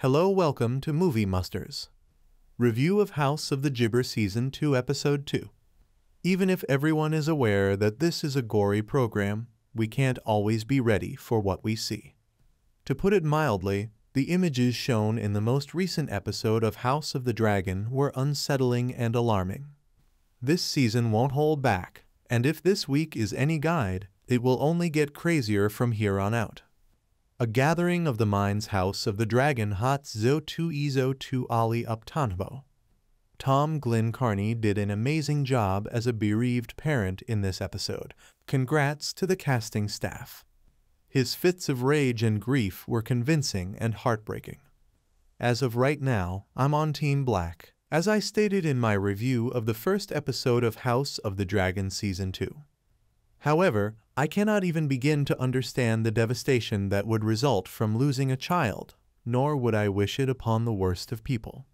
Hello, welcome to Movie Musters. Review of House of the Gibber Season 2 Episode 2. Even if everyone is aware that this is a gory program, we can't always be ready for what we see. To put it mildly, the images shown in the most recent episode of House of the Dragon were unsettling and alarming. This season won't hold back, and if this week is any guide, it will only get crazier from here on out. A gathering of the mind's House of the Dragon hot zo tu izo tu ali uptanbo. Tom Glyn Carney did an amazing job as a bereaved parent in this episode. Congrats to the casting staff. His fits of rage and grief were convincing and heartbreaking. As of right now, I'm on Team Black, as I stated in my review of the first episode of House of the Dragon Season 2. However, I cannot even begin to understand the devastation that would result from losing a child, nor would I wish it upon the worst of people.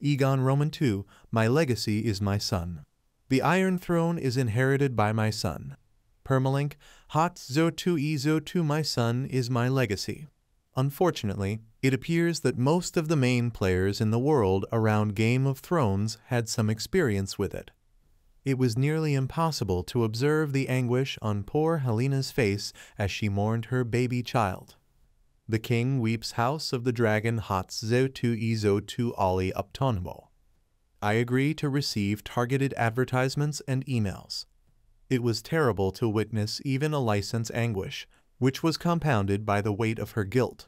Aegon Roman II, my legacy is my son. The Iron Throne is inherited by my son. Permalink, hot zo tu izo tu my son is my legacy. Unfortunately, it appears that most of the main players in the world around Game of Thrones had some experience with it. It was nearly impossible to observe the anguish on poor Helena's face as she mourned her baby child. The king weeps House of the Dragon hot zo tu izo tu ali uptonbo. I agree to receive targeted advertisements and emails. It was terrible to witness even a licensed anguish, which was compounded by the weight of her guilt.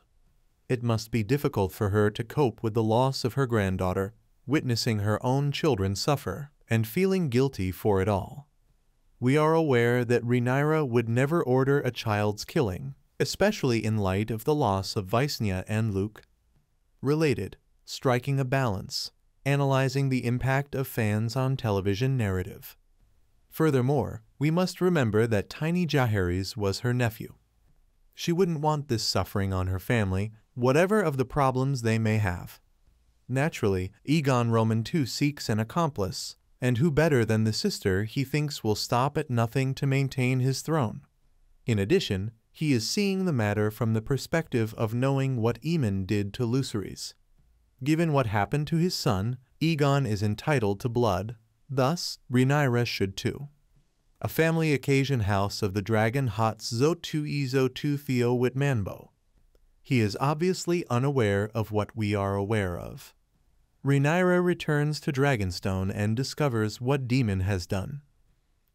It must be difficult for her to cope with the loss of her granddaughter, witnessing her own children suffer, and feeling guilty for it all. We are aware that Rhaenyra would never order a child's killing, especially in light of the loss of Visenya and Luke. Related, striking a balance, analyzing the impact of fans on television narrative. Furthermore, we must remember that tiny Jaehaerys was her nephew. She wouldn't want this suffering on her family, whatever of the problems they may have. Naturally, Aegon Roman II seeks an accomplice, and who better than the sister he thinks will stop at nothing to maintain his throne. In addition, he is seeing the matter from the perspective of knowing what Aemon did to Lucerys. Given what happened to his son, Aegon is entitled to blood, thus Rhaenyra should too. A family occasion House of the Dragon hot zo tu izo tu theo witmanbo. He is obviously unaware of what we are aware of. Rhaenyra returns to Dragonstone and discovers what Daemon has done.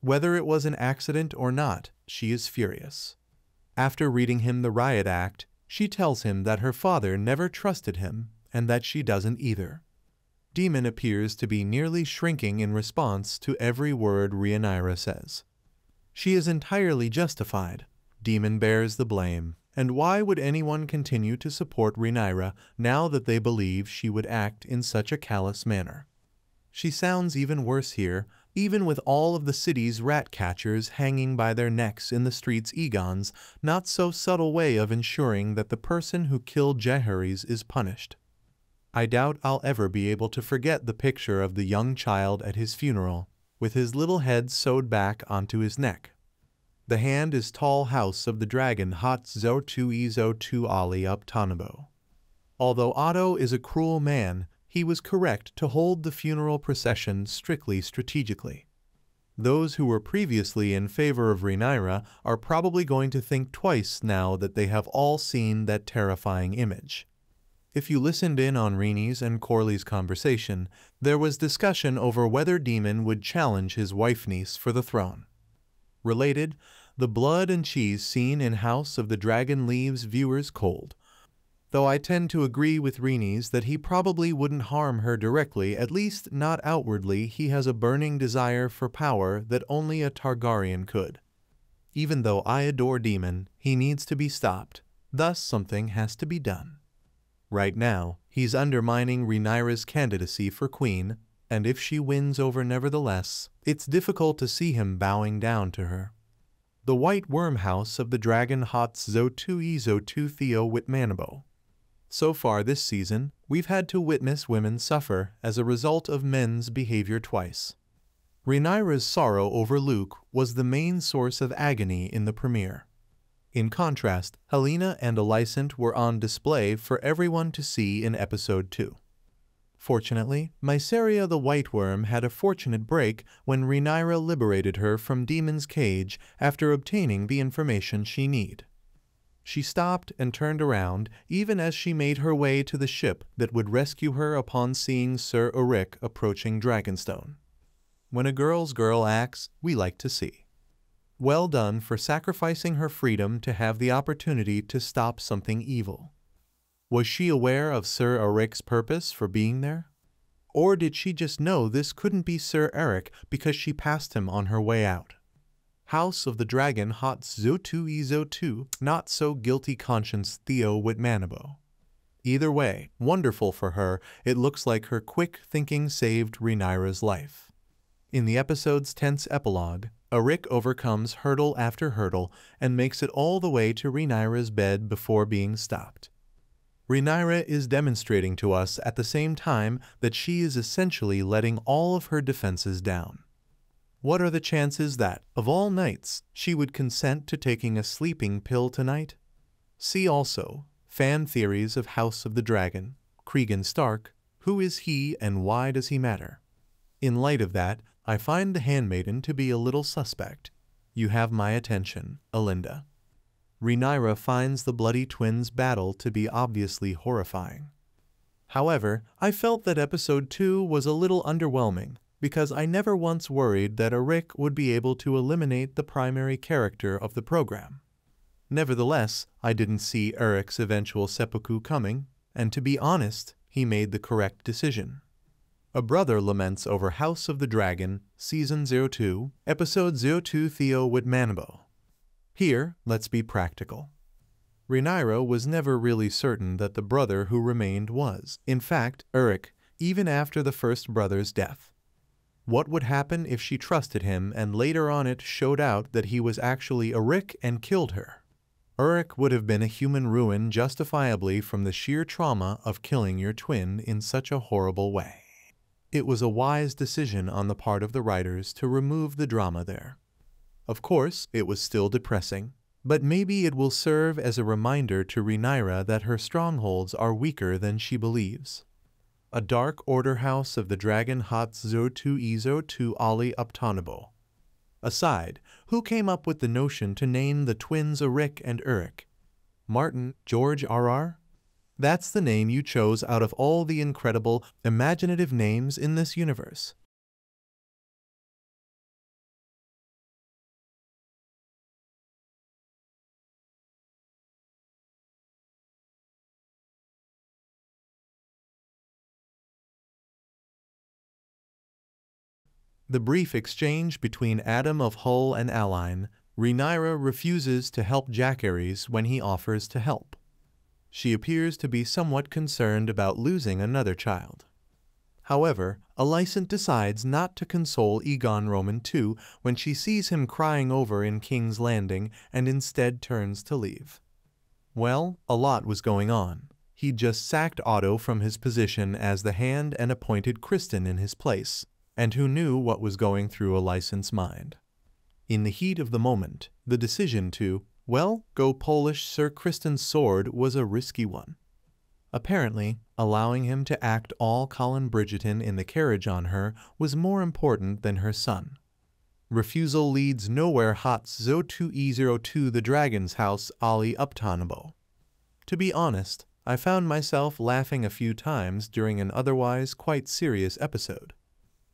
Whether it was an accident or not, she is furious. After reading him the Riot Act, she tells him that her father never trusted him and that she doesn't either. Daemon appears to be nearly shrinking in response to every word Rhaenyra says. She is entirely justified. Daemon bears the blame, and why would anyone continue to support Rhaenyra now that they believe she would act in such a callous manner? She sounds even worse here, even with all of the city's rat catchers hanging by their necks in the streets. Aegon's not-so-subtle way of ensuring that the person who killed Jaehaerys is punished. I doubt I'll ever be able to forget the picture of the young child at his funeral, with his little head sewed back onto his neck. The hand is tall House of the Dragon hot zo tu izo tu ali uptanabo. Although Otto is a cruel man, he was correct to hold the funeral procession strictly strategically. Those who were previously in favor of Rhaenyra are probably going to think twice now that they have all seen that terrifying image. If you listened in on Rhaenys and Corley's conversation, there was discussion over whether Daemon would challenge his wife-niece for the throne. Related, the blood and cheese scene in House of the Dragon leaves viewers cold. Though I tend to agree with Rhaenys that he probably wouldn't harm her directly, at least not outwardly. He has a burning desire for power that only a Targaryen could. Even though I adore Daemon, he needs to be stopped, thus something has to be done. Right now, he's undermining Rhaenyra's candidacy for queen, and if she wins over nevertheless, it's difficult to see him bowing down to her. The White Worm House of the Dragon hot zo tu izo tu theo witmanabo. So far this season, we've had to witness women suffer as a result of men's behavior twice. Rhaenyra's sorrow over Luke was the main source of agony in the premiere. In contrast, Helaena and Alicent were on display for everyone to see in Episode 2. Fortunately, Mysaria the White Worm had a fortunate break when Rhaenyra liberated her from Demon's Cage after obtaining the information she needed. She stopped and turned around even as she made her way to the ship that would rescue her upon seeing Sir Eric approaching Dragonstone. When a girl's girl acts, we like to see. Well done for sacrificing her freedom to have the opportunity to stop something evil. Was she aware of Sir Eric's purpose for being there? Or did she just know this couldn't be Sir Eric because she passed him on her way out? House of the Dragon hot Zotu Izo2, not so guilty conscience Theo Whitmanabo. Either way, wonderful for her, it looks like her quick thinking saved Rhaenyra's life. In the episode's tense epilogue, Eric overcomes hurdle after hurdle and makes it all the way to Rhaenyra's bed before being stopped. Rhaenyra is demonstrating to us at the same time that she is essentially letting all of her defenses down. What are the chances that, of all nights, she would consent to taking a sleeping pill tonight? See also, fan theories of House of the Dragon, Cregan Stark, who is he and why does he matter? In light of that, I find the handmaiden to be a little suspect. You have my attention, Alinda. Rhaenyra finds the bloody twins' battle to be obviously horrifying. However, I felt that Episode 2 was a little underwhelming because I never once worried that Eric would be able to eliminate the primary character of the program. Nevertheless, I didn't see Eric's eventual seppuku coming, and to be honest, he made the correct decision. A brother laments over House of the Dragon, Season 02, Episode 02 Theo Whitmanabo. Here, let's be practical. Rhaenyra was never really certain that the brother who remained was, in fact, Eric, even after the first brother's death. What would happen if she trusted him and later on it showed out that he was actually Eric and killed her? Eric would have been a human ruin justifiably from the sheer trauma of killing your twin in such a horrible way. It was a wise decision on the part of the writers to remove the drama there. Of course, it was still depressing, but maybe it will serve as a reminder to Rhaenyra that her strongholds are weaker than she believes. A Dark Order House of the Dragon hot Zotu Izo to Ali Uptonabo. Aside, who came up with the notion to name the twins Eric and Eric? Martin, George R.R.? That's the name you chose out of all the incredible, imaginative names in this universe. The brief exchange between Adam of Hull and Align, Rhaenyra refuses to help Jaehaerys when he offers to help. She appears to be somewhat concerned about losing another child. However, Alicent decides not to console Aegon Roman II when she sees him crying over in King's Landing and instead turns to leave. Well, a lot was going on. He'd just sacked Otto from his position as the Hand and appointed Cristine in his place, and who knew what was going through Alicent's mind. In the heat of the moment, the decision to, well, go Polish Sir Cristine's sword was a risky one. Apparently, allowing him to act all Colin Bridgerton in the carriage on her was more important than her son. Refusal leads nowhere hot Zotu E02 the Dragon's House Ali Uptonabo. To be honest, I found myself laughing a few times during an otherwise quite serious episode.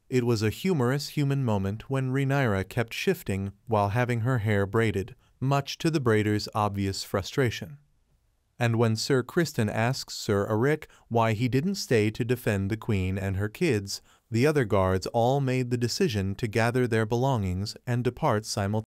It was a humorous human moment when Rhaenyra kept shifting while having her hair braided, much to the braider's obvious frustration. And when Sir Cristine asks Sir Eric why he didn't stay to defend the Queen and her kids, the other guards all made the decision to gather their belongings and depart simultaneously.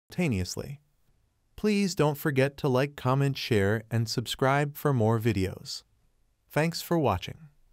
simultaneously. Please don't forget to like, comment, share, and subscribe for more videos. Thanks for watching.